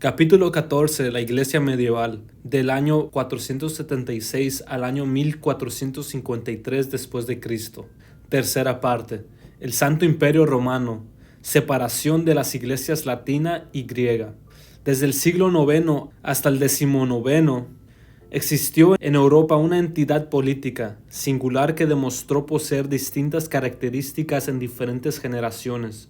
Capítulo 14. La Iglesia medieval, del año 476 al año 1453 después de Cristo. Tercera parte. El Santo Imperio Romano. Separación de las iglesias latina y griega. Desde el siglo IX hasta el XIX existió en Europa una entidad política singular que demostró poseer distintas características en diferentes generaciones.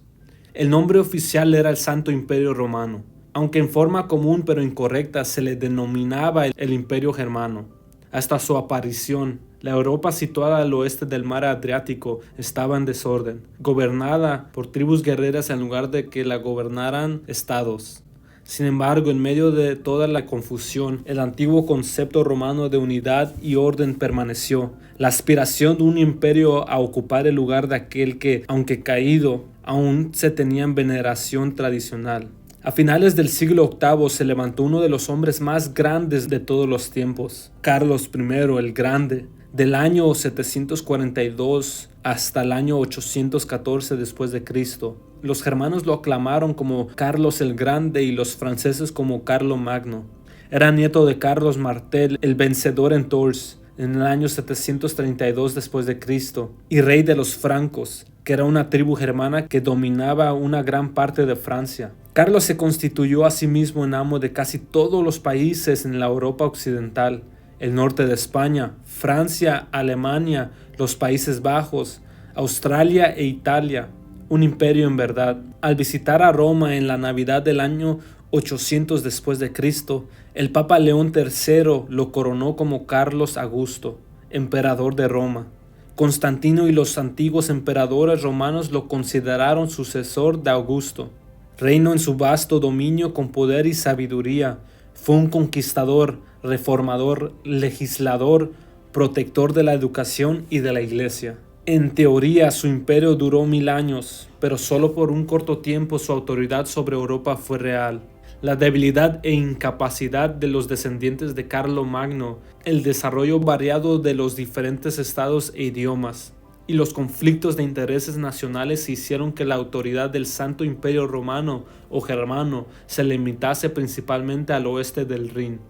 El nombre oficial era el Santo Imperio Romano, aunque en forma común pero incorrecta se le denominaba el Imperio Germano. Hasta su aparición, la Europa situada al oeste del mar Adriático estaba en desorden, gobernada por tribus guerreras en lugar de que la gobernaran estados. Sin embargo, en medio de toda la confusión, el antiguo concepto romano de unidad y orden permaneció. La aspiración de un imperio a ocupar el lugar de aquel que, aunque caído, aún se tenía en veneración tradicional. A finales del siglo VIII se levantó uno de los hombres más grandes de todos los tiempos, Carlos I el Grande. Del año 742 hasta el año 814 después de Cristo, los germanos lo aclamaron como Carlos el Grande y los franceses como Carlo Magno. Era nieto de Carlos Martel, el vencedor en Tours, en el año 732 después de Cristo, y rey de los francos, que era una tribu germana que dominaba una gran parte de Francia. Carlos se constituyó a sí mismo en amo de casi todos los países en la Europa occidental, el norte de España, Francia, Alemania, los Países Bajos, Australia e Italia. Un imperio en verdad. Al visitar a Roma en la Navidad del año 800 después de Cristo, el Papa León III lo coronó como Carlos Augusto, emperador de Roma. Constantino y los antiguos emperadores romanos lo consideraron sucesor de Augusto. Reinó en su vasto dominio con poder y sabiduría. Fue un conquistador, reformador, legislador, protector de la educación y de la iglesia. En teoría, su imperio duró 1000 años, pero solo por un corto tiempo su autoridad sobre Europa fue real. La debilidad e incapacidad de los descendientes de Carlo Magno, el desarrollo variado de los diferentes estados e idiomas, y los conflictos de intereses nacionales hicieron que la autoridad del Santo Imperio Romano o Germano se limitase principalmente al oeste del Rin.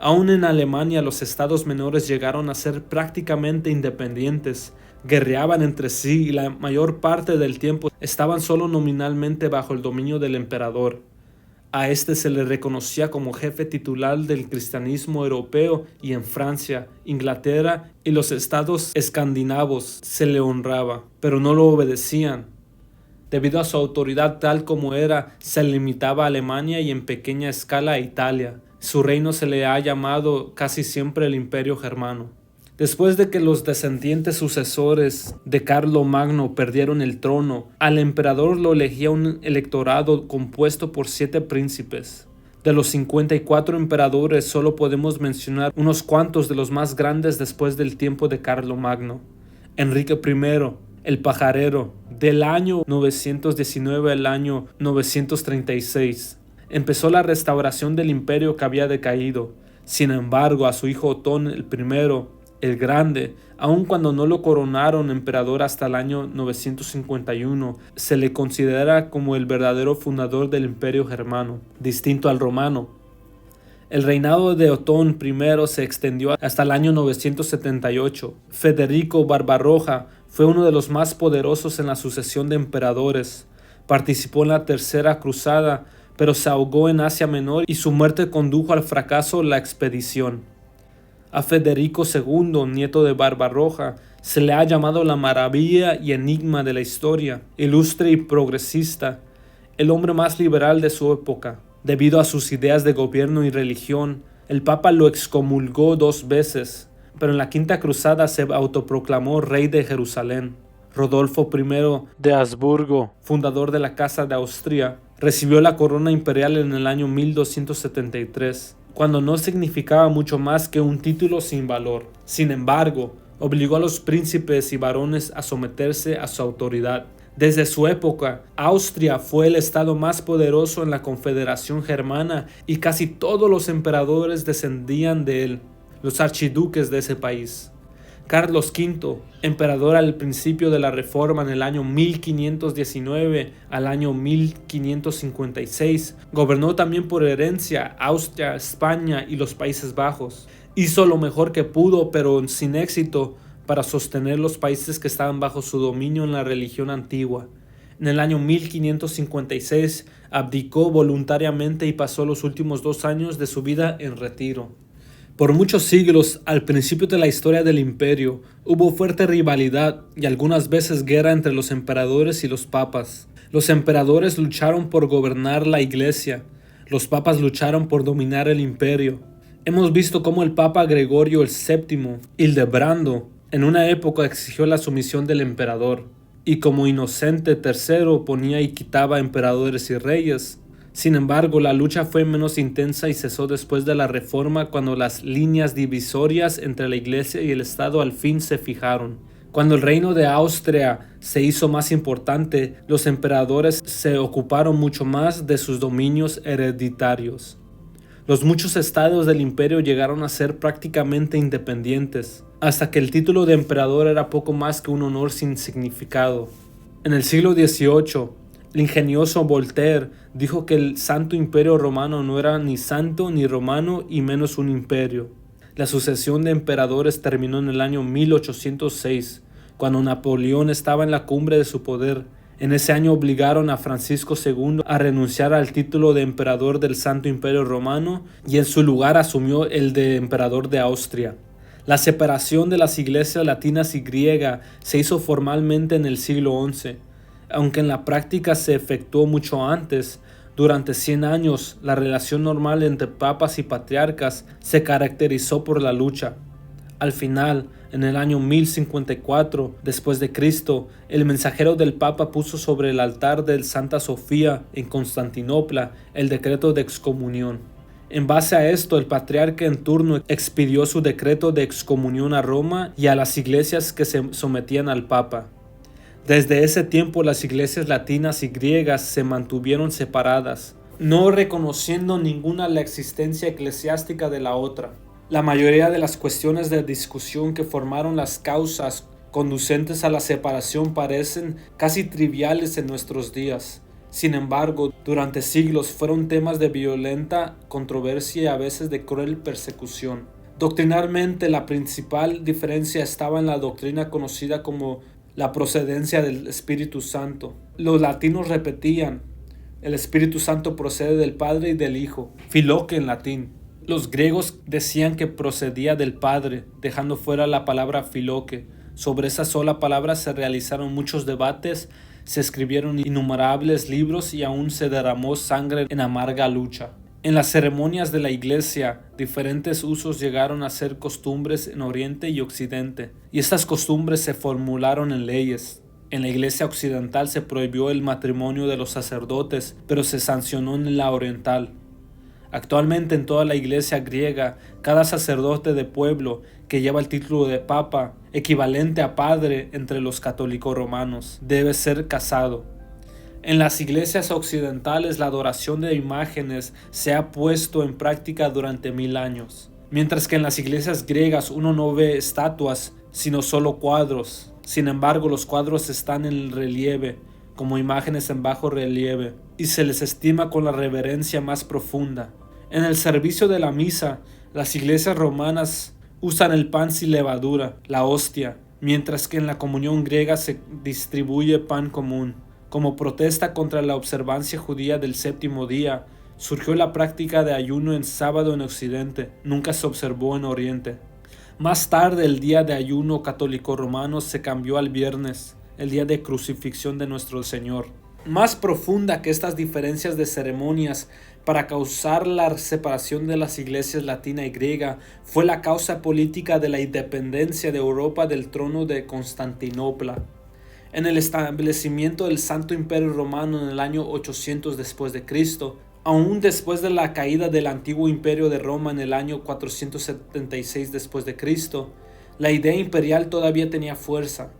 Aún en Alemania los estados menores llegaron a ser prácticamente independientes, guerreaban entre sí y la mayor parte del tiempo estaban solo nominalmente bajo el dominio del emperador. A este se le reconocía como jefe titular del cristianismo europeo y en Francia, Inglaterra y los estados escandinavos se le honraba, pero no lo obedecían. Debido a su autoridad tal como era, se limitaba a Alemania y en pequeña escala a Italia. Su reino se le ha llamado casi siempre el Imperio Germano. Después de que los descendientes sucesores de Carlo Magno perdieron el trono, al emperador lo elegía un electorado compuesto por 7 príncipes. De los 54 emperadores solo podemos mencionar unos cuantos de los más grandes después del tiempo de Carlo Magno. Enrique I, el pajarero, del año 919 al año 936. Empezó la restauración del imperio que había decaído. Sin embargo, a su hijo Otón I, el Grande, aun cuando no lo coronaron emperador hasta el año 951, se le considera como el verdadero fundador del Imperio Germano, distinto al romano. El reinado de Otón I se extendió hasta el año 978. Federico Barbarroja fue uno de los más poderosos en la sucesión de emperadores. Participó en la Tercera Cruzada, pero se ahogó en Asia Menor y su muerte condujo al fracaso la expedición. A Federico II, nieto de Barbarroja, se le ha llamado la maravilla y enigma de la historia, ilustre y progresista, el hombre más liberal de su época. Debido a sus ideas de gobierno y religión, el Papa lo excomulgó 2 veces, pero en la Quinta Cruzada se autoproclamó rey de Jerusalén. Rodolfo I de Habsburgo, fundador de la Casa de Austria, recibió la corona imperial en el año 1273. Cuando no significaba mucho más que un título sin valor. Sin embargo, obligó a los príncipes y varones a someterse a su autoridad. Desde su época, Austria fue el estado más poderoso en la Confederación Germana y casi todos los emperadores descendían de él, los archiduques de ese país. Carlos V, emperador al principio de la Reforma en el año 1519 al año 1556, gobernó también por herencia Austria, España y los Países Bajos. Hizo lo mejor que pudo, pero sin éxito, para sostener los países que estaban bajo su dominio en la religión antigua. En el año 1556 abdicó voluntariamente y pasó los últimos 2 años de su vida en retiro. Por muchos siglos, al principio de la historia del imperio, hubo fuerte rivalidad y algunas veces guerra entre los emperadores y los papas. Los emperadores lucharon por gobernar la iglesia, los papas lucharon por dominar el imperio. Hemos visto cómo el papa Gregorio VII, Hildebrando, en una época exigió la sumisión del emperador, y como Inocente III ponía y quitaba emperadores y reyes. Sin embargo, la lucha fue menos intensa y cesó después de la Reforma, cuando las líneas divisorias entre la Iglesia y el Estado al fin se fijaron. Cuando el reino de Austria se hizo más importante, los emperadores se ocuparon mucho más de sus dominios hereditarios. Los muchos estados del imperio llegaron a ser prácticamente independientes, hasta que el título de emperador era poco más que un honor sin significado. En el siglo XVIII, el ingenioso Voltaire dijo que el Santo Imperio Romano no era ni santo ni romano y menos un imperio. La sucesión de emperadores terminó en el año 1806, cuando Napoleón estaba en la cumbre de su poder. En ese año obligaron a Francisco II a renunciar al título de emperador del Santo Imperio Romano y en su lugar asumió el de emperador de Austria. La separación de las iglesias latinas y griega se hizo formalmente en el siglo XI. Aunque en la práctica se efectuó mucho antes, durante 100 años la relación normal entre papas y patriarcas se caracterizó por la lucha. Al final, en el año 1054 después de Cristo, el mensajero del Papa puso sobre el altar de Santa Sofía en Constantinopla el decreto de excomunión. En base a esto, el patriarca en turno expidió su decreto de excomunión a Roma y a las iglesias que se sometían al Papa. Desde ese tiempo las iglesias latinas y griegas se mantuvieron separadas, no reconociendo ninguna la existencia eclesiástica de la otra. La mayoría de las cuestiones de discusión que formaron las causas conducentes a la separación parecen casi triviales en nuestros días. Sin embargo, durante siglos fueron temas de violenta controversia y a veces de cruel persecución. Doctrinalmente, la principal diferencia estaba en la doctrina conocida como la procedencia del Espíritu Santo. Los latinos repetían: el Espíritu Santo procede del Padre y del Hijo, filoque en latín. Los griegos decían que procedía del Padre, dejando fuera la palabra filoque. Sobre esa sola palabra se realizaron muchos debates, se escribieron innumerables libros y aún se derramó sangre en amarga lucha. En las ceremonias de la Iglesia, diferentes usos llegaron a ser costumbres en Oriente y Occidente, y estas costumbres se formularon en leyes. En la Iglesia occidental se prohibió el matrimonio de los sacerdotes, pero se sancionó en la oriental. Actualmente en toda la Iglesia griega, cada sacerdote de pueblo que lleva el título de papa, equivalente a padre entre los católicos romanos, debe ser casado. En las iglesias occidentales la adoración de imágenes se ha puesto en práctica durante 1000 años, mientras que en las iglesias griegas uno no ve estatuas, sino solo cuadros. Sin embargo, los cuadros están en relieve, como imágenes en bajo relieve, y se les estima con la reverencia más profunda. En el servicio de la misa, las iglesias romanas usan el pan sin levadura, la hostia, mientras que en la comunión griega se distribuye pan común. Como protesta contra la observancia judía del séptimo día, surgió la práctica de ayuno en sábado en Occidente, nunca se observó en Oriente. Más tarde, el día de ayuno católico romano se cambió al viernes, el día de crucifixión de nuestro Señor. Más profunda que estas diferencias de ceremonias para causar la separación de las iglesias latina y griega fue la causa política de la independencia de Europa del trono de Constantinopla. En el establecimiento del Santo Imperio Romano en el año 800 después de Cristo, aún después de la caída del antiguo Imperio de Roma en el año 476 después de Cristo, la idea imperial todavía tenía fuerza.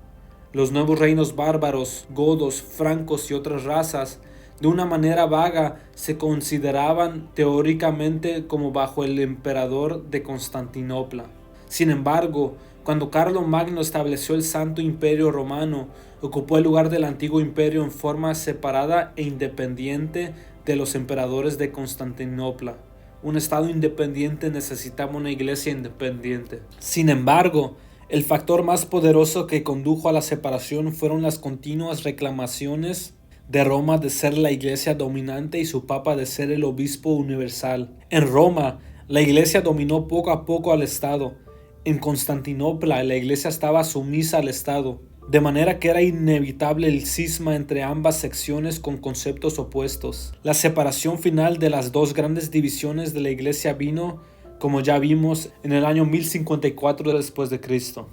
Los nuevos reinos bárbaros, godos, francos y otras razas, de una manera vaga, se consideraban teóricamente como bajo el emperador de Constantinopla. Sin embargo, Cuando Carlomagno estableció el Santo Imperio Romano, ocupó el lugar del antiguo imperio en forma separada e independiente de los emperadores de Constantinopla. Un estado independiente necesitaba una iglesia independiente. Sin embargo, el factor más poderoso que condujo a la separación fueron las continuas reclamaciones de Roma de ser la iglesia dominante y su papa de ser el obispo universal. En Roma, la iglesia dominó poco a poco al Estado. En Constantinopla, la iglesia estaba sumisa al Estado, de manera que era inevitable el cisma entre ambas secciones con conceptos opuestos. La separación final de las dos grandes divisiones de la iglesia vino, como ya vimos, en el año 1054 después de Cristo.